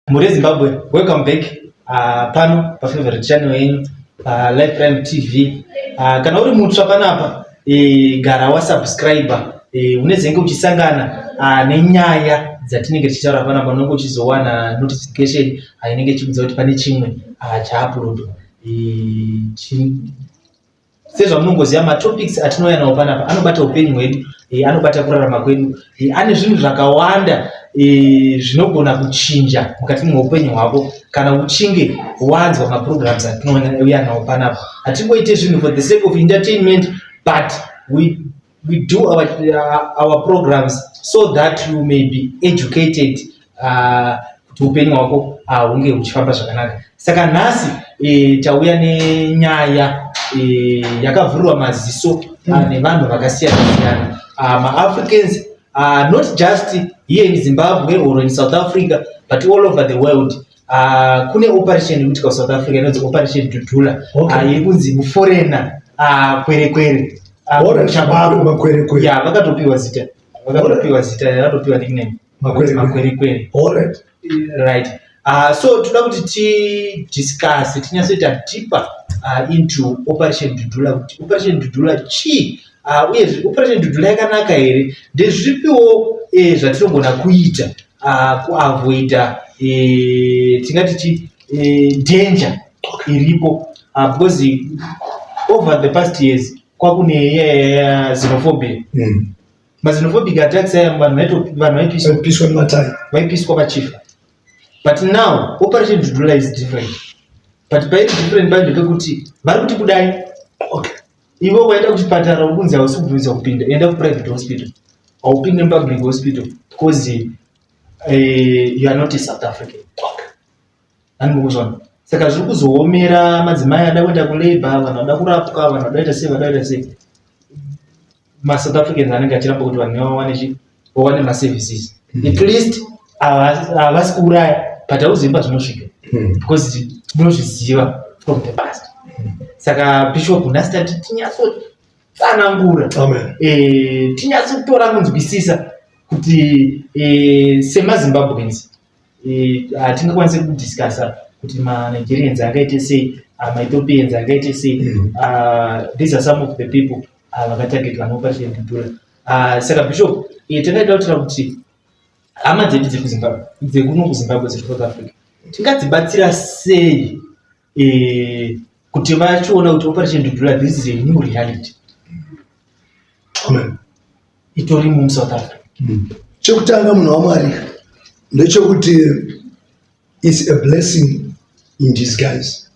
Muri Zimbabwe, welcome back. Pano pa favorite channel yenyu Life Prime TV. Kana uri mutsva panapa gara wa subscriber unezenge uchisangana nenyaya dzatinenge tichitaura panapa, unenge uchizowana notification inenge ichikudza kuti pane chimwe cha-upload. Sezva munongoziva matopics atinouya nawo panapa anobata upenyu hwedu, anobata kurarama kwedu, ane zvinhu zvakawanda zvinogona kuchinja mukati mweupenyu hwako kana uchinge wanzwa maprograms atinouya nawo panapa. Hatingoite zvinhu for the sake of entertainment, but we do our programs so that you may be educated, kuti upenyu hwako hunge huchifamba zvakanaka. Saka nhasi tauya nenyaya yakavhurirwa maziso nevanhu vakasiyana siyana, ma-Africans, not just here in Zimbabwe or in South Africa, but all over the world. Kune operation inoitika South Africa inonzi Operation Dudula, yekunzi muforena kwere kwere. Vakatopiwa zita, vakatopiwa nickname makwere kwere. Right. So toda kuti tinyatsoita deeper into Operation Dudula, kuti Operation Dudula chii, uye Operation Dudula yakanaka here, ndezvipiwo zvatinogona kuita kuavoida tingati danger iripo, because over the past years kwakune xenophobia. Xenophobic attacks vanhu vaipiswa pachifa. But now Operation Dudula is different. But by different bando pekuti vari kuti kudai, ivo waenda kuchipatara ukunzi hausi kubvunza kupinda, enda kuprivate hospital, haupinde mupublic hospital because you are not a South African. Andikuzvona. Saka zviri kuzoomera madzimai ada kuenda kulabor, vanhu vada kurapwa, vanhu vadaita sei. Ma-South Africans anenge achiramba kuti vanhu vawane ma-services. At least havasi kuuraya, but hauzimba zvinosvika, because tinozviziva from the past. Saka Bishop nhasi tinyatsotsanangura, tinyatsotora kunzwisisa kuti semaZimbabweans hatingakwanisi kudiscussa kuti ma-Nigerians angaite sei, ma-Ethiopians angaite sei. These are some of the people vakatargetwa neOperation Dudula. Saka Bishop, takaita kuti hama dzedu dzekuno kuZimbabwe dzeSouth Africa tingadzibatsira sei kuti vachiona kuti Operation Dudula this is a new reality. Itori muSouth Africa. Chekutanga munhu waMwari ndechekuti it's a blessing in disguise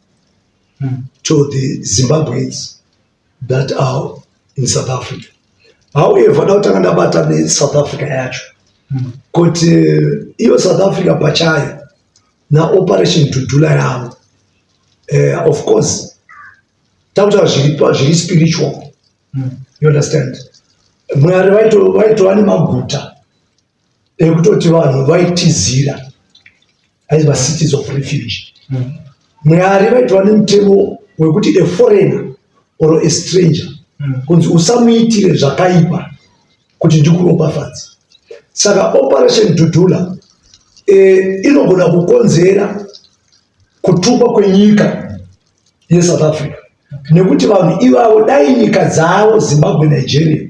to the Zimbabweans that are in South Africa. However, ndakutanga ndabata neSouth Africa yacho kuti iyo South Africa pachayo na Operation Dudula yavo, of course takuta zviri spiritual, you understand. Mwari vaitova nemaguta ekutoti vanhu vaitizira as cities of refuge. Mwari vaitova nemutemo wekuti a foreigner or a stranger kunzi usamuitire zvakaipa kuti ndikuropafadze. Saka Operation Dudula inogona kukonzera kutukwa kwenyika yeSouth Africa, nekuti vanhu ivavo dai nyika dzavo Zimbabwe, Nigeria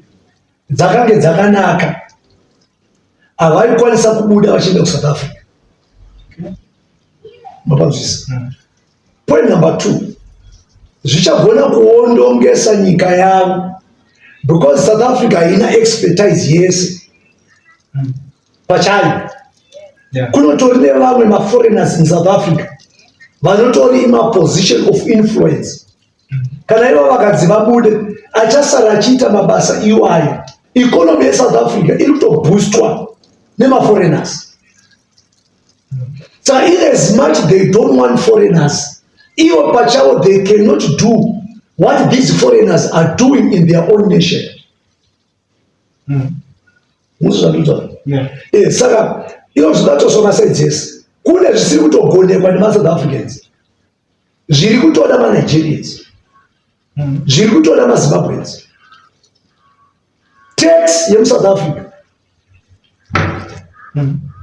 dzakange dzakanaka, havaikwanisa kubuda vachienda kuSouth Africa. Mapanzvisa. Point number 2, zvichagona kuondongesa nyika yavo, because South Africa haina expertise yese pachayo. Kunotori nevamwe ma-foreigners in South Africa vanotori ma-position of influence. Kana ivo vakadzi vabude, achasara achiita mabasa iwayo, economy yeSouth Africa iri kutoboostwa nema-foreigners. So in as much they don't want foreigners, ivo pachavo they cannot do what these foreigners are doing in their own nation. Saka ivo zvingatosona sedzese kune zvisiri kutogonekwa nemaSouth Africans, zviri kutoda maNigerians, zviri kutoda maZimbabweans. Tax yemuSouth Africa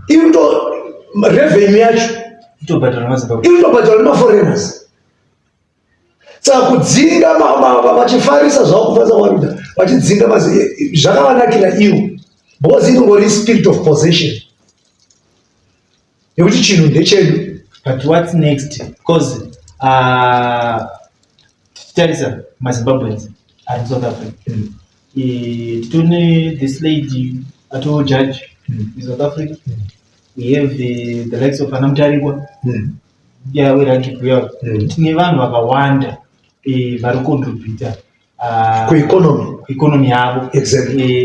iri kuto revenue yacho tobhadhara maZimbabwe inotobhadharwa nemaforeigners. Saka kudzinga vachifarisa zvavo kufanisa kwaruda vachidzinga zvakavanakira iwo because inongori spirit of possession yekuti chinhu ndechedu. But what's next? Because tichitarisa maZimbabweans ari South Africa, titone this lady ato judge in South Africa. We have the likes of Ana Mutarikwa werangipuya. Tine vanhu vakawanda vari contributor kueconomy yavo.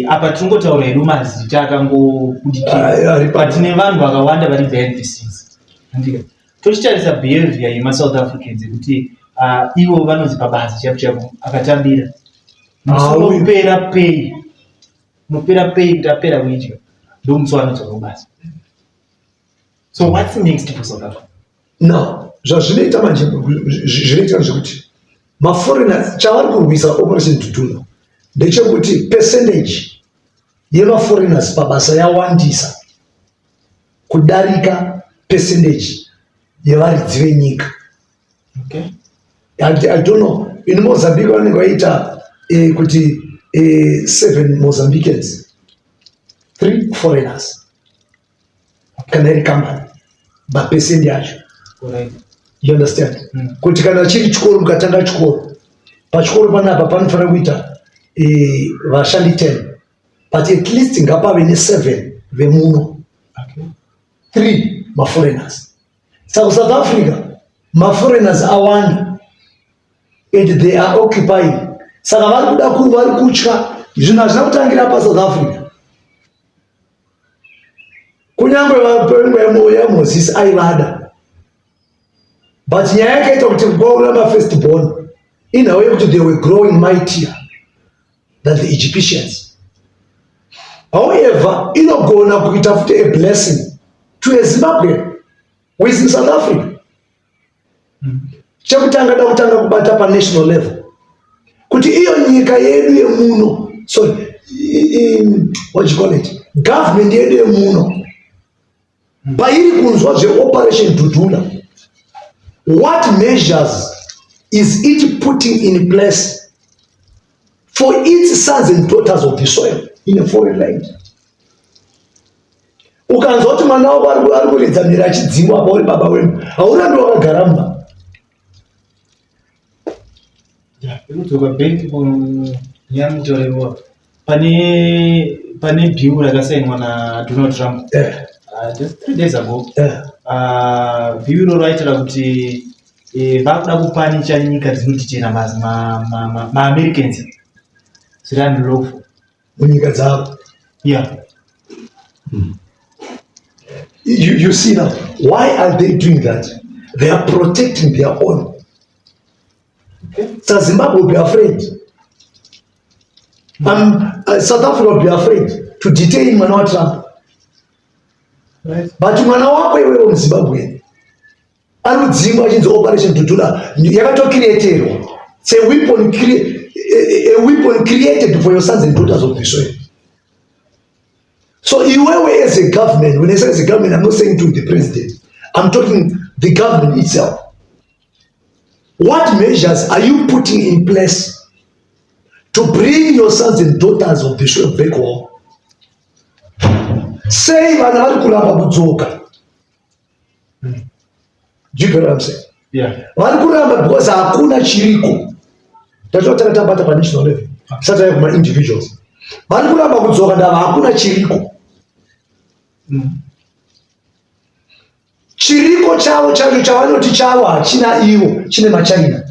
Apa tinongotaura hedu mazita akangobudikira, but tine vanhu vakawanda vari behind the scenes. Tochitarisa behavior yemaSouth Africans kuti ivo vanozipa basa chapu chapu akatambira unopera pay kuti apera kuitya ndomusi wanodzoka basa. So what's next for South Africa? Now zvazvinoita manje zvinoita zvekuti maforeigners chavari kurwisa operation Dudula ndechekuti percentage yemaforeigners pabasa yawandisa kudarika percentage yevaridzi venyika. I don't know, in Mozambique vanenge vaita kuti 7 Mozambicans 3 foreigners kana iri company mapesende acho. You understand? Kuti kana chiri chikoro mukatanga chikoro, pachikoro panapa panofanira kuita vashandi 10 but at least ngapave ne7 vemuno, 3 maforeigners. Saka South Africa maforeigners awanda and they are occupying. Saka vari kuda vari kutya zvinhu hazvina kutangira paSouth Africa. Kunyangwe yaMoses aivada, but nyaya yakaita kuti kwaura mafirstborn in a way kuti they were growing mightier than the Egyptians. However, inogona kuita futi a blessing to a Zimbabwean who is in South Africa. Chekutanga da kutanga kubata pa national level kuti iyo nyika yedu yemuno, sorry, what you call it, government yedu yemuno pairi kunzwa zveoperation Dudula, what measures is it putting in place for its sons and daughters of the soil in a foreign land? Ukanzwa kuti mwana wako ari kuridza mira achidzingwa apa uri baba wemu, haurambi wakagara mumba. Kutoka benki kunyamutorewa pane bill rakasainwa na Donald Trump just 3 days ago. Bill roraitira kuti vakuda kupanicha nyika dzinotichena ma-Americans zviri unlawful munyika dzavo. You see now, why are they doing that? They are protecting their own. So Zimbabwe will be afraid. South Africa will be afraid to detain Mwana Trump. But mwana wako iwewe muZimbabwe ari kudzingwa chinzi operation Dudula yakatocreaterwa. It's a weapon created for your sons and daughters of the soil. So iwewe as a government, when I say as a government, I'm not saying to the president, I'm talking the government itself. What measures are you putting in place to bring your sons and daughters of the soil back home? Say vana vari kuramba kudzoka. Do you get what I'm saying? Vari kuramba because hakuna chiriko. Tachotaka tabata pa national level. Sata kuma individuals. Vari kuramba kudzoka ndava hakuna chiriko. Chiriko chavo chavanoti chavo hachina ivo, chine maChina.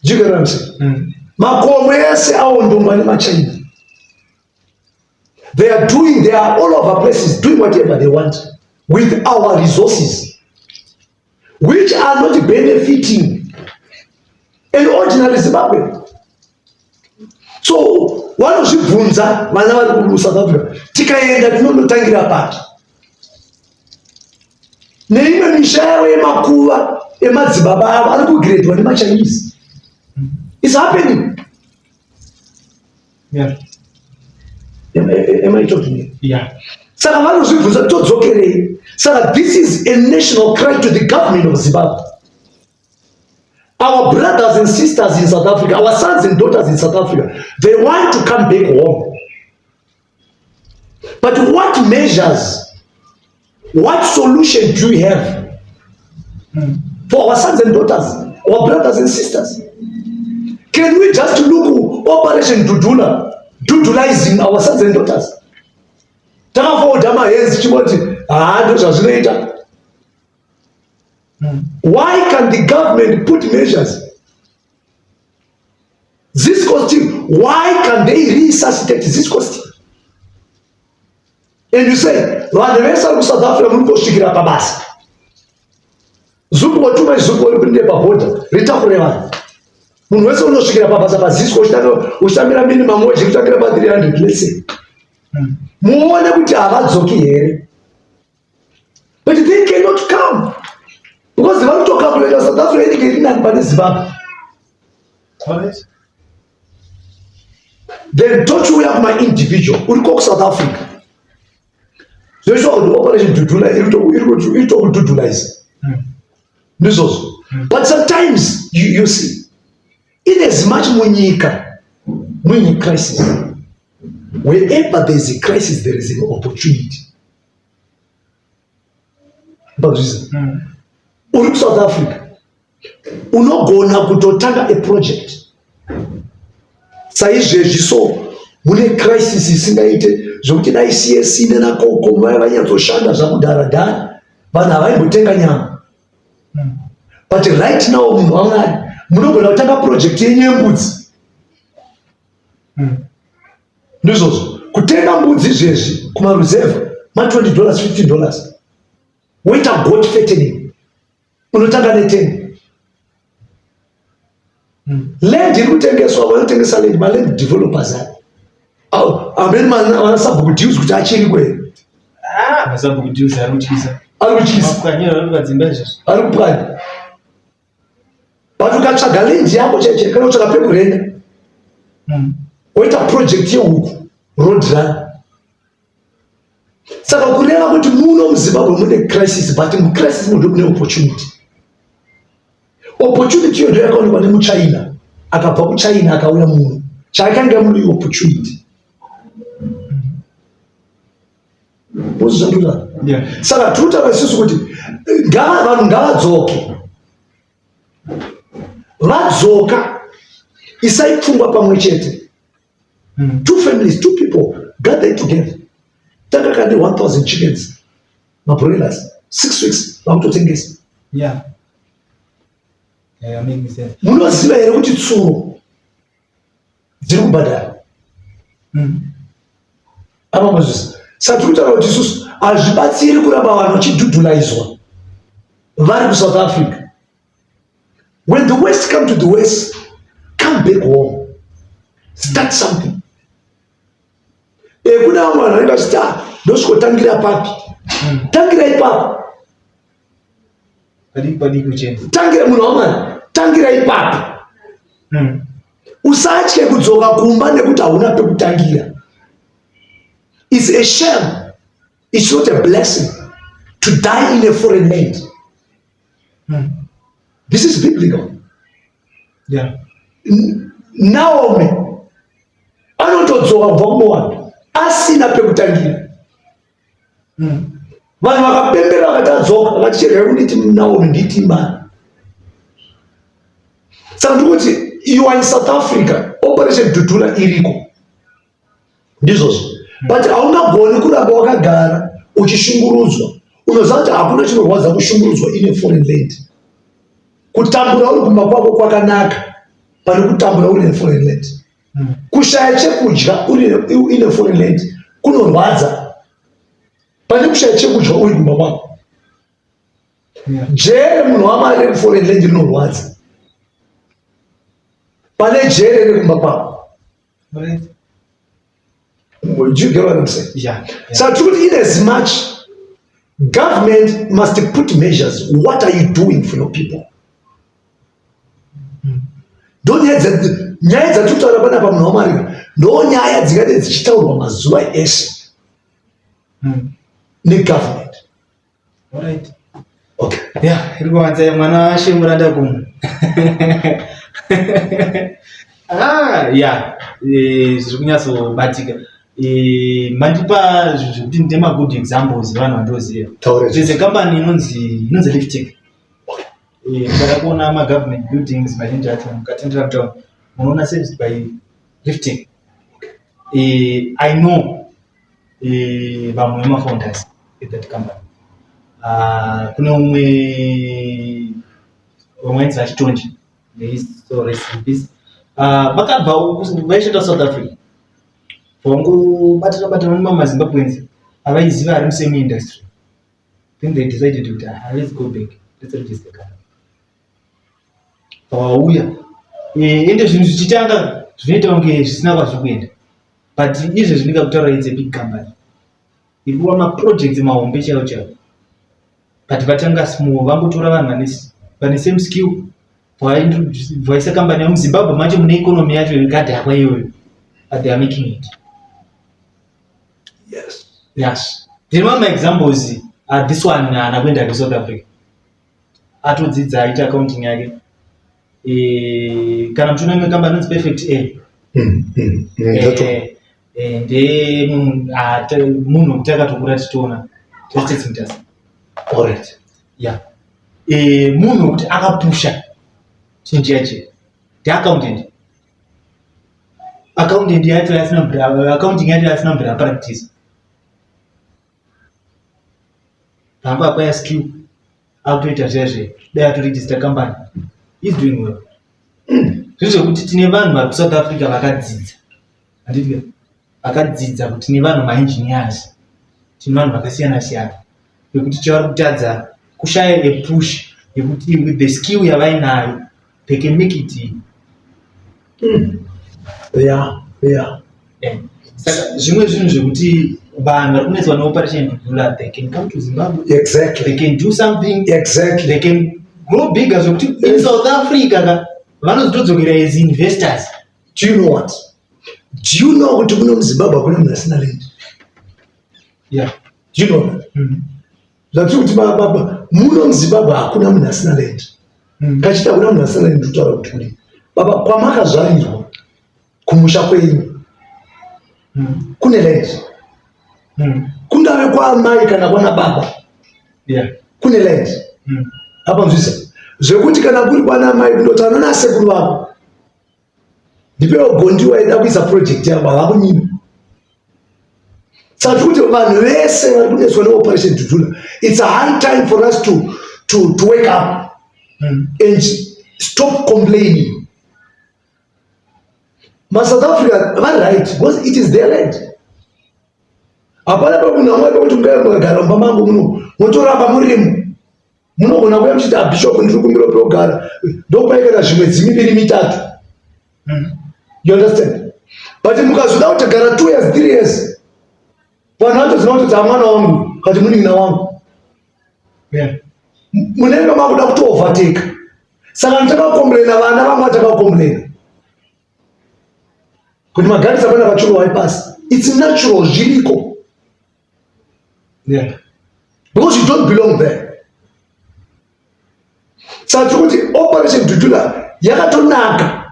Do you get what I'm saying? Makomo ese aondongwa nemaChina. They are all over places doing whatever they want with our resources, which are not benefiting an ordinary Zimbabwean. So vanozvibvunza vana vari kuSouth Africa, tikaenda tinonotangira pati neimwe misha yavo yemakuva emadzibaba avo ari kugredwa nemaChinese. It's happening. Am I talking here? Yeah. Saka vanozvibvunza todzokerei. Saka this is a national cry to the government of Zimbabwe. Our brothers and sisters in South Africa, our sons and daughters in South Africa, they want to come back home. But what measures, what solution do we have for our sons and daughters, our brothers and sisters? Can we just look Operation Dudulizing our sons and daughters? Why can the government put measures? This costume, why can they resuscitate this costume? And you say, South Africa munosvikira pabasa. Zuku watuma zuku ripinde paboda, ritakureva. Munhu wese unosvikira pabasa pazisco uchitambira minimum wage kutangira pa 300 let's say. Muone kuti havadzoki here. But they cannot come. Because they want to calculate South Africa inenge iri pane Zimbabwe. Then don't you have my individual uri ko South Africa. Zvesho Operation Dudula iri to Dudulaize. But sometimes you see, in as much munyika, munyika crisis, wherever there is a crisis, there is an opportunity. But uri South Africa, unogona kutotanga a project. Saizvezvi so mune crisis isingaite zvokuti dai CSC nenakoko vaya vanyatsoshanda zvakudharadhara vanhu havaimbotenga nyama. But right now munhu aunadi munogona kutanga project yenyembudzi. Ndizvozvo kutenga mbudzi izvezvi kumaruzevha ma$20 $15 woita goat fattening unotanga ne10. Land iri kutengeswa vanotengesa land maland developers amene vanasabhukudiusi kuti achiri kwere ari kupwanya. But ukatsvaga land yako chaiche kana kutsvaga pekurenda woita project yehuku road run. Saka kureva kuti muno muZimbabwe mune crisis, but mucrisis muno mune opportunity. Opportunity yondo yakaonekwa nemuChina, akabva kuChina akauya muno, chaakanga mune opportunity. Muzvandura. Saka turutaura isusu kuti vanhu ngavadzoke. Vadzoka isai pfungwa pamwe chete. 2 families, 2 people gathered together. Taka kandi 1,000 chickens, mabroilers, 6 weeks vakutotengesa. Munoziva here kuti tsuro dziri kubhadhara. Apa mazvisa. Saka tiri kutaura kuti isusu hazvibatsiri kuramba vanhu vachidhudhulaizwa vari kuSouth Africa. When the West come to the West, come back home. Start something. Kuna vamwe vanhu vanenge vachiti ndosvikotangira papi. Tangira ipapo. Tangira munhu wamwari. Tangira ipapo. Usatye kudzoka kumba nekuti hauna pekutangira. It's a shame. It's not a blessing to die in a foreign land. This is biblical. Naomi anotodzoka kubva kuMoab asina pekutangira. Vanhu vakapembera vakati adzoka vakati chero uniti Naomi nditi mani. Saka ndikuti you are in South Africa, Operation Dudula iriko. Ndizvozvo. But haungagoni kuramba wakagara uchishungurudzwa. Unoziva kuti hakuna chinorwadza kushungurudzwa in a foreign land. Kutambura uri kumba kwako kwakanaka pane kutambura uri in a foreign land. Kushaya chekudya uri in a foreign land kunorwadza pane kushaya chekudya uri kumba kwako. Jere munhu wamari foreign land rinorwadza pane jere rekumba kwako. Do you get what I'm saying? So in as much government must put measures. What are you doing for your people? Don't have that. Nyaya dzatutaura panapa munhu waMwari ndo nyaya dzingade dzichitaurwa mazuva eshe. negovernment. Alright. Okay. Yeah, iri kuwanza mwana washe muranda kumwe. Yeah, zviri kunyatsobatika. Mandipa zvekuti ndema good examples vanhu vandoziva. There's a company inonzi Liftic. Kada kuona ma-government buildings mazhinji acho mukatendera town munoona serviced by Liftic. I know vamwe vema-founders at that company. Kune umwe wainzi Achitonji, so rest in peace. Vakabva vaishanda South Africa. Vangobatira maZimbabweans avaiziva ari musame industry. Then they decided to let's go back, let's register the company. Vauya ende zvinhu zvichitanga zvinoita kunge zvisina kwazvo kuenda, but izvo zvinenge kutaura it's a big company. Iri kuva maprojects mahombe chaiwo chaiwo, but vatanga small, vangotora vanhu vane same skill vaisa company yamuZimbabwe macho mune economy yacho yakadhakwa iyoyo, but they are making it. Yes. There are my examples. This one anakwenda South Africa. Atodzidza aita accounting yake. Kana mtu unenge company inonzi Perfect A. Munhu kuti akatokura tichiona. Justice Mtasa. Alright. Yeah. Munhu kuti akapusha chinji yache. The accountant. Accounting yacho yasina mbira practice. Pamba kwaya skill akutoita zvezve dai ato-register company. He's doing well. Zvozvokuti tine vanhu vari kuSouth Africa vakadzidza kuti tine vanhu ma-engineers, tine vanhu vakasiyana siyana, yekuti chavari kutadza kushaya a-push yekuti with the skill yavainayo they can make it. Saka zvimwe zvinhu zvekuti vanhu vari kunetswa neoperation Dudula, they can come to Zimbabwe. Exactly. They can do something. Exactly. They can grow bigger. Zvekuti in South Africa vanozotodzokera as investors. Do you know what? Do you know kuti kuno muZimbabwe kuna munasina land? Yeah. Do you know that? Zvati kuti baba muno muZimbabwe hakuna munasina land. Kachita kuna munasina land kutaura kuti kuri. Baba kwamakazvarirwa kumusha kwenyu. Kune land. Kundave kwaamai kana kwana baba. Yeah. Kune land. Apa mzvisa. Zvekuti kana kuri kwana mai kundotana nasekuru vako. Ndipewo gondi waida kuisa project yako havakunyima. Saka kuti vanhu vese vari kunetswa neoperation Dudula, it's a high time for us to wake up and stop complaining. South Africa are right because it is their land. Hapana pa munhu amwe kuti mugara mumbamangu muno motoramba murimu munogona kuya muchiti abishop ndiri kumbiro pogara ndokupaikana zvimwe dzimiviri mitatu. You understand? But mukazoda kuti gara 2 years 3 years vanhu vatoziva kuti mwana wangu kati munin'ina wangu munenge makuda kuti overtake. Saka nditakakomplaina vana vangu vatakakomplaina kuti magarisa pana vachuru waipasi. It's natural zviriko. Yeah. Because you don't belong there. Saka kuti operation Dudula yakatonaka.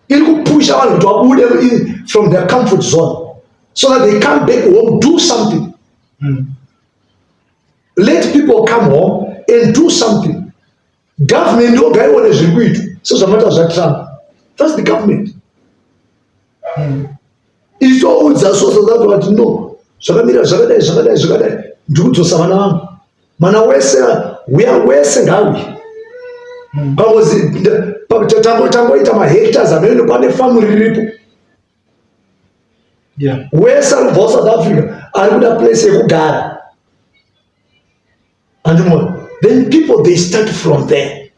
Iri kupusha vanhu kuti vabude from their comfort zone so that they come back home, do something. Let people come home and do something. Government ndoga ione zviri kuitwa sezvamaita zvaTrump. That's the government. Izoudza soso zvacho vati no zvakamira zvakadai ndikudzosa vana vangu. Mana wese wese ngawi. Tangoita mahectares amene pane family riripo. Yeah. Wese arikubva South Africa ari kuda place yekugara. Then people they start from there.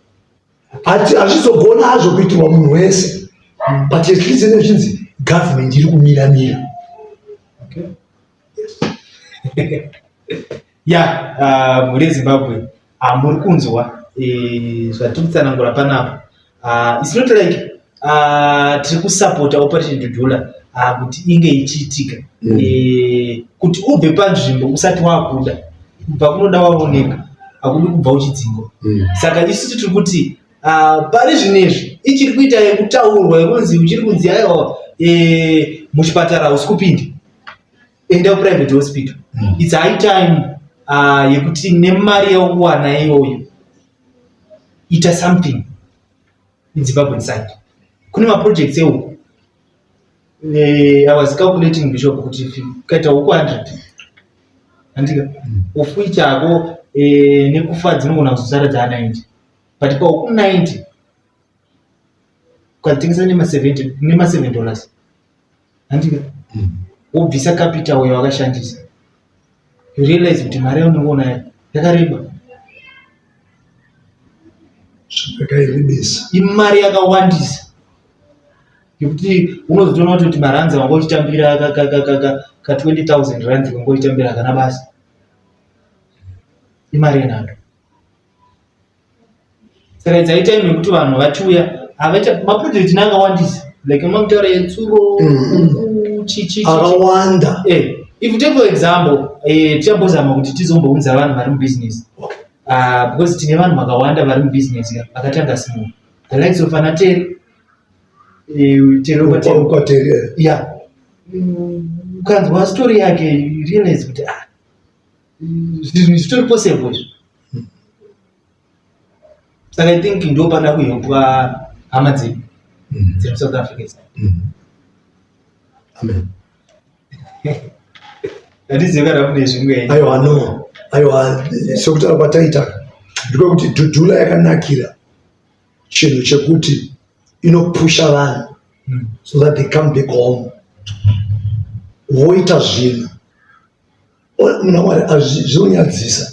Hazvizogona hazvo kuitirwa munhu wese. But at least nezvinzi government iri kumira. Okay. Yeah, muri Zimbabwe muri kunzwa zvatiri kutsanangura panapa. It's not like tiri kusapota operation Dudula kuti inge ichiitika. kuti ubve panzvimbo usati wakuda, kubva kunoda waoneka, hakudi kubva uchidzingo. Saka isusu tiri kuti pari zvinezvi ichiri kuita yekutaurwa yekunzi uchiri kunzi aiwa muchipatara usi kupindi, enda kuprivate hospital. It's high time yekuti nemari yaukuwana iyoyo ita something in Zimbabwe side. Kune maprojects euku I was calculating bishop kuti kaita uku 100 andika ufu chako nekufa dzinogona kuzosara dza 90, but pa uku 90 ukatengesa nema $7 andika wobvisa capital uyo wakashandisa, you realize kuti mari yaunongona yakareba, imari yakawandisa yekuti unozotoona kuti maranza wanga uchitambira ka 20,000 rands wanga uchitambira kana basa imari yenhando. Saka it's high time yekuti vanhu vachiuya avaita maproject akawandisa like mamutaura yetsuro akawanda. If you take for example tichambozama kuti tizombounza vanhu vari mubusiness, because tine vanhu vakawanda vari mubusiness vakatanga small, the likes of Anateri ukanzwa story yake you realize kuti zvitori possible. Saka I think ndo panda kuhelpwa hama dzedu South Africa. Amen. Ndizikara mune zvimwe aiwa sokutaura kwataita ndikokuti dhudhula yakanakira chinhu chekuti inopusha vanhu so that they come back home. Voita zvinhu muna Mwari zvinonyadzisa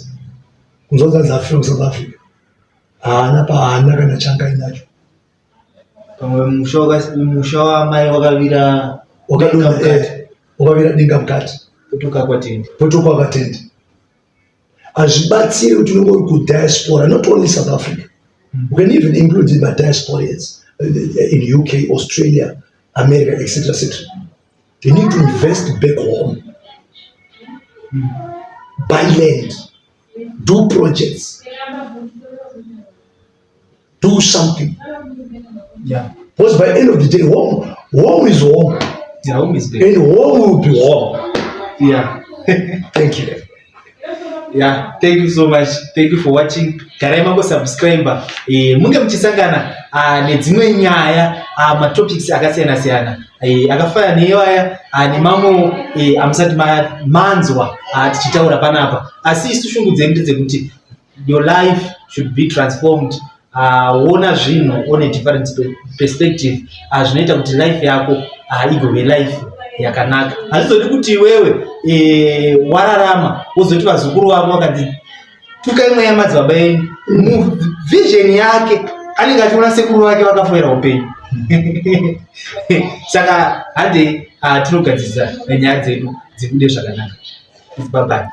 kunzwa dzafika South Africa haana paana kana changa inacho. Pamwe musha wamai wakavira dinga mukati potuka kwatende. Hazvibatsiri kuti unongori kudiaspora, not only South Africa. We can even include the diasporas in UK, Australia, America, etc. etc. They need to invest back home, buy land, do projects, do something. Yeah. Because by the end of the day, home is home. Yeah, home is big. And home will be home. Yeah. Thank you. Yeah, thank you so much. Thank you for watching. Garai mango subscribe. Munge mchisangana nedzimwe nyaya matopics akasiyana siyana. Akafana neiwaya nemamwe amusati manzwa tichitaura panapa. Asi isu shungu dzedu dzekuti your life should be transformed. Wona zvinhu on a different perspective. Zvinoita kuti life yako igove life yakanaka. Hazvizodi kuti iwewe wararama wozoti vazukuru vako vakati tuka imwe yamadzibaba enyu, vision yake anenge achiona sekuru vake vakafoera upenyu. Saka hande tinogadzirisa nyaya dzedu dzikude zvakanaka. Bye bye.